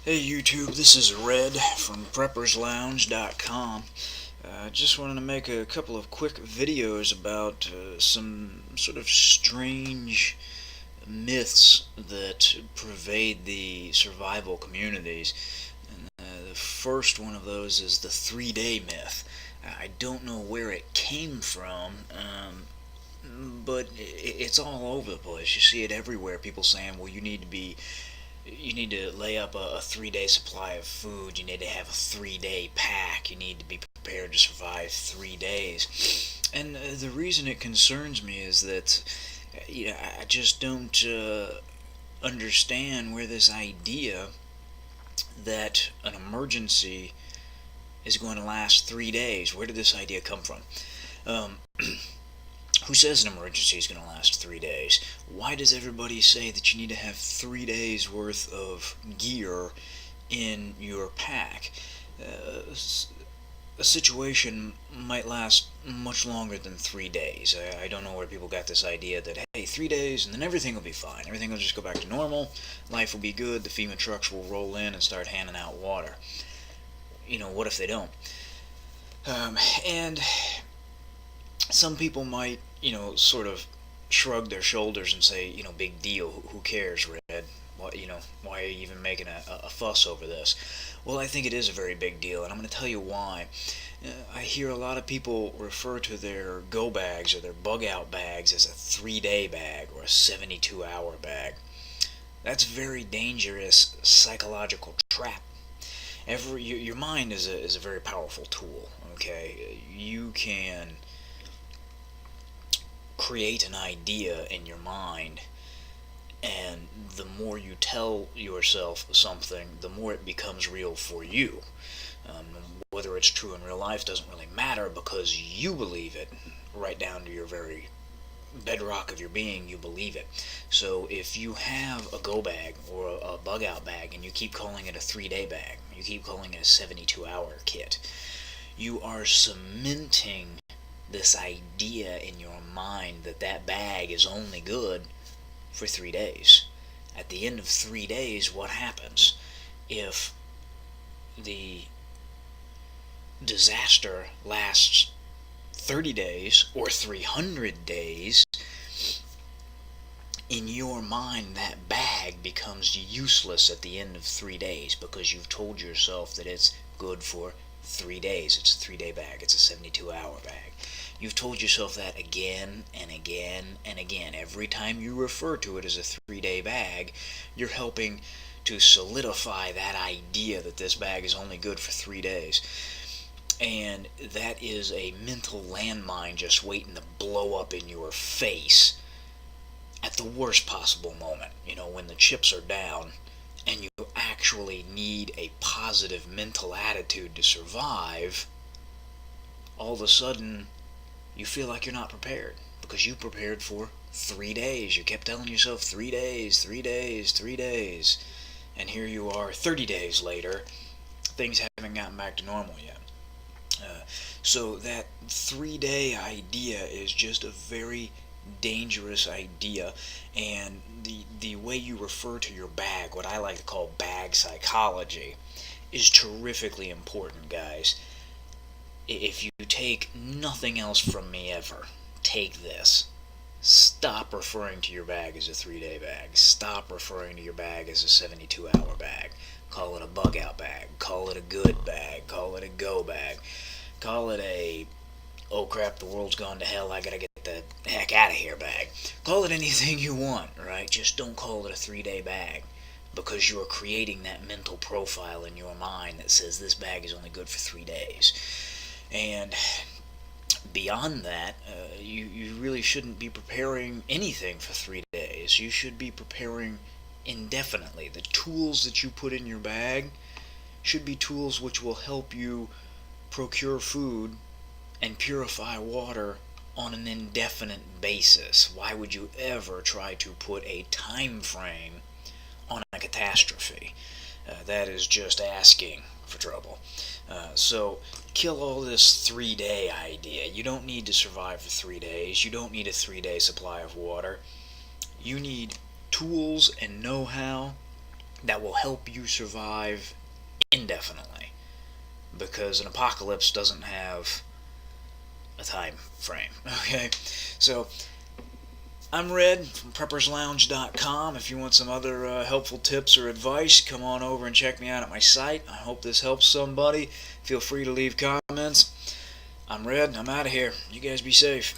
Hey YouTube, this is Red from PreppersLounge.com. Just wanted to make a couple of quick videos about some sort of strange myths that pervade the survival communities. The first one of those is the 3-day myth. I don't know where it came from, but it's all over the place. You see it everywhere. People saying, well, you need to lay up a 3-day supply of food. You need to have a 3-day pack. You need to be prepared to survive 3 days. And the reason it concerns me is that I just don't understand where this idea that an emergency is going to last 3 days. Where did this idea come from? Um, Who says an emergency is going to last 3 days? Why does everybody say that you need to have 3 days worth of gear in your pack? A situation might last much longer than 3 days. I don't know where people got this idea that, hey, 3 days and then everything will be fine. Everything will just go back to normal. Life will be good. The FEMA trucks will roll in and start handing out water. What if they don't? And some people might, sort of shrug their shoulders and say, big deal, who cares, Red? Why are you even making a fuss over this? Well, I think it is a very big deal, and I'm going to tell you why. I hear a lot of people refer to their go bags or their bug out bags as a 3-day bag or a 72-hour bag. That's a very dangerous psychological trap. Your mind is a very powerful tool, okay? You can create an idea in your mind, and the more you tell yourself something, the more it becomes real for you. Whether it's true in real life doesn't really matter because you believe it right down to your very bedrock of your being. You believe it. So if you have a go bag or a bug out bag and you keep calling it a 3-day bag, you keep calling it a 72-hour kit, you are cementing this idea in your mind that that bag is only good for 3 days. At the end of 3 days, what happens? If the disaster lasts 30 days or 300 days, in your mind that bag becomes useless at the end of 3 days because you've told yourself that it's good for 3 days. It's a 3-day bag. It's a 72-hour bag. You've told yourself that again and again and again. Every time you refer to it as a 3-day bag, you're helping to solidify that idea that this bag is only good for 3 days. And that is a mental landmine just waiting to blow up in your face at the worst possible moment. When the chips are down and you actually need a positive mental attitude to survive, all of a sudden you feel like you're not prepared because you prepared for 3 days. You kept telling yourself 3 days, 3 days, 3 days. And here you are 30 days later, things haven't gotten back to normal yet. So that 3-day idea is just a very dangerous idea, and the way you refer to your bag, what I like to call bag psychology, is terrifically important, guys. If you take nothing else from me ever, take this. Stop referring to your bag as a 3-day bag. Stop referring to your bag as a 72-hour bag. Call it a bug out bag. Call it a good bag. Call it a go bag. Call it a, oh crap, the world's gone to hell, I gotta get the heck out of here bag. Call it anything you want, right? Just don't call it a 3-day bag, because you are creating that mental profile in your mind that says this bag is only good for 3 days. And beyond that, you really shouldn't be preparing anything for 3 days. You should be preparing indefinitely. The tools that you put in your bag should be tools which will help you procure food and purify water on an indefinite basis. Why would you ever try to put a time frame on a catastrophe? That is just asking for trouble. So kill all this 3-day idea. You don't need to survive for 3 days. You don't need a 3-day supply of water. You need tools and know-how that will help you survive indefinitely, because an apocalypse doesn't have a time frame. Okay, so I'm Red from PreppersLounge.com. If you want some other helpful tips or advice, come on over and check me out at my site. I hope this helps somebody. Feel free to leave comments. I'm Red. I'm out of here. You guys be safe.